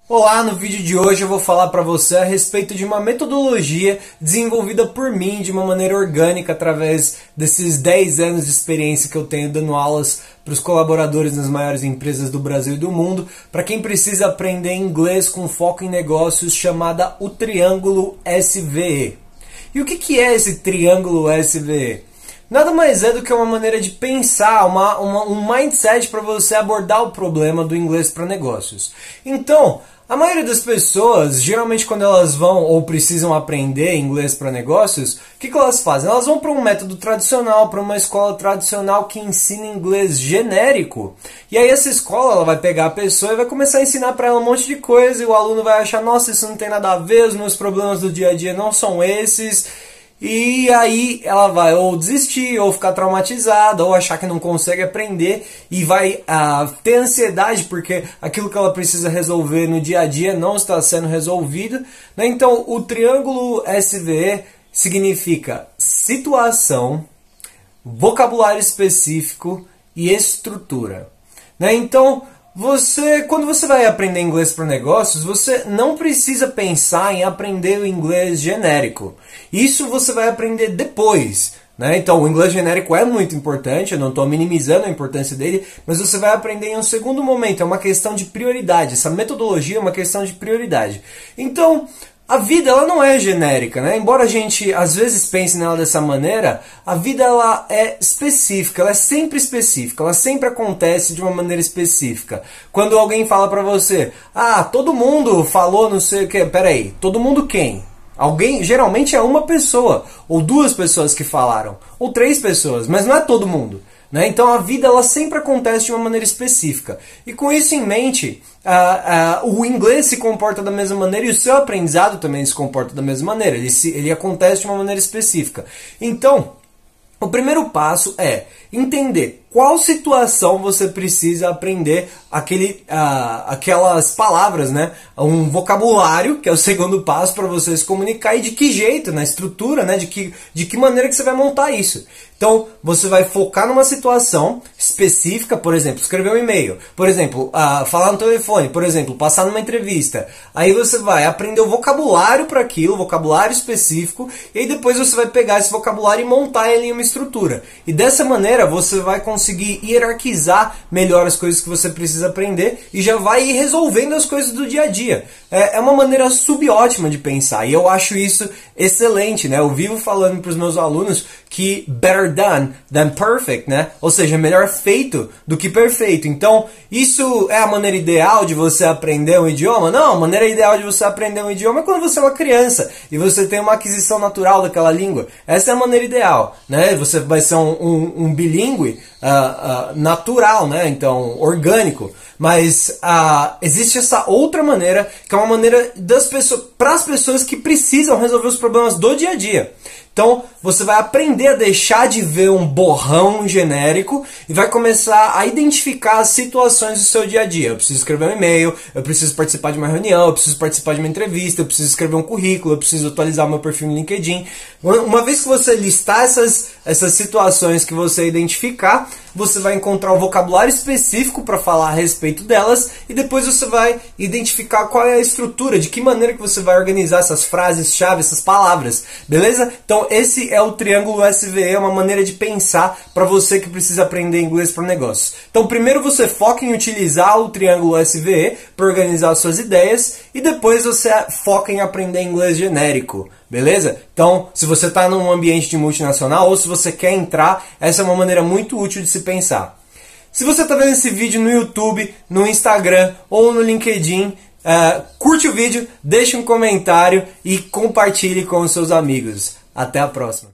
Olá, no vídeo de hoje eu vou falar para você a respeito de uma metodologia desenvolvida por mim de uma maneira orgânica através desses 10 anos de experiência que eu tenho dando aulas para os colaboradores nas maiores empresas do Brasil e do mundo, para quem precisa aprender inglês com foco em negócios, chamada o Triângulo SVE. E o que é esse Triângulo SVE? Nada mais é do que uma maneira de pensar, um mindset para você abordar o problema do inglês para negócios. Então, a maioria das pessoas, geralmente quando elas vão ou precisam aprender inglês para negócios, o que elas fazem? Elas vão para um método tradicional, para uma escola tradicional que ensina inglês genérico. E aí essa escola ela vai pegar a pessoa e vai começar a ensinar para ela um monte de coisa e o aluno vai achar, nossa, isso não tem nada a ver, os meus problemas do dia a dia não são esses. E aí ela vai ou desistir, ou ficar traumatizada, ou achar que não consegue aprender e vai ter ansiedade porque aquilo que ela precisa resolver no dia a dia não está sendo resolvido, né? Então o Triângulo SVE significa situação, vocabulário específico e estrutura, né? Então quando você vai aprender inglês para negócios, você não precisa pensar em aprender o inglês genérico. Isso você vai aprender depois, né? Então, o inglês genérico é muito importante, eu não estou minimizando a importância dele, mas você vai aprender em um segundo momento, é uma questão de prioridade. Essa metodologia é uma questão de prioridade. Então, a vida ela não é genérica, né? Embora a gente às vezes pense nela dessa maneira, a vida ela é específica, ela é sempre específica, ela sempre acontece de uma maneira específica. Quando alguém fala pra você, todo mundo falou não sei o que, peraí, todo mundo quem? Alguém, geralmente é uma pessoa, ou duas pessoas que falaram, ou três pessoas, mas não é todo mundo. Né? Então a vida ela sempre acontece de uma maneira específica. E com isso em mente, o inglês se comporta da mesma maneira e o seu aprendizado também se comporta da mesma maneira. Ele acontece de uma maneira específica. Então, o primeiro passo é entender qual situação você precisa aprender aquelas palavras, né? Um vocabulário, que é o segundo passo para você se comunicar, e de que jeito, na estrutura, né? De que maneira que você vai montar isso. Então, você vai focar numa situação específica, por exemplo, escrever um e-mail, por exemplo, falar no telefone, por exemplo, passar numa entrevista. Aí você vai aprender o vocabulário para aquilo, vocabulário específico, e aí depois você vai pegar esse vocabulário e montar ele em uma estrutura. E dessa maneira você vai conseguir hierarquizar melhor as coisas que você precisa aprender e já vai ir resolvendo as coisas do dia a dia. É uma maneira subótima de pensar e eu acho isso excelente, né? Eu vivo falando para os meus alunos que better done than perfect, né? Ou seja, melhor feito do que perfeito. Então, isso é a maneira ideal de você aprender um idioma? Não, a maneira ideal de você aprender um idioma é quando você é uma criança e você tem uma aquisição natural daquela língua. Essa é a maneira ideal, né? Você vai ser um bilíngue natural, né? Então, orgânico. Mas existe essa outra maneira, que é uma maneira para as pessoas que precisam resolver os problemas do dia a dia. Então, você vai aprender a deixar de ver um borrão genérico e vai começar a identificar as situações do seu dia a dia. Eu preciso escrever um e-mail, eu preciso participar de uma reunião, eu preciso participar de uma entrevista, eu preciso escrever um currículo, eu preciso atualizar meu perfil no LinkedIn. Uma vez que você listar essas situações que você identificar, você vai encontrar um vocabulário específico para falar a respeito delas e depois você vai identificar qual é a estrutura, de que maneira que você vai organizar essas frases-chave, essas palavras, beleza? Então esse é o Triângulo SVE, é uma maneira de pensar para você que precisa aprender inglês para negócios. Então primeiro você foca em utilizar o Triângulo SVE para organizar suas ideias e depois você foca em aprender inglês genérico. Beleza? Então, se você está num ambiente de multinacional ou se você quer entrar, essa é uma maneira muito útil de se pensar. Se você está vendo esse vídeo no YouTube, no Instagram ou no LinkedIn, curte o vídeo, deixe um comentário e compartilhe com os seus amigos. Até a próxima!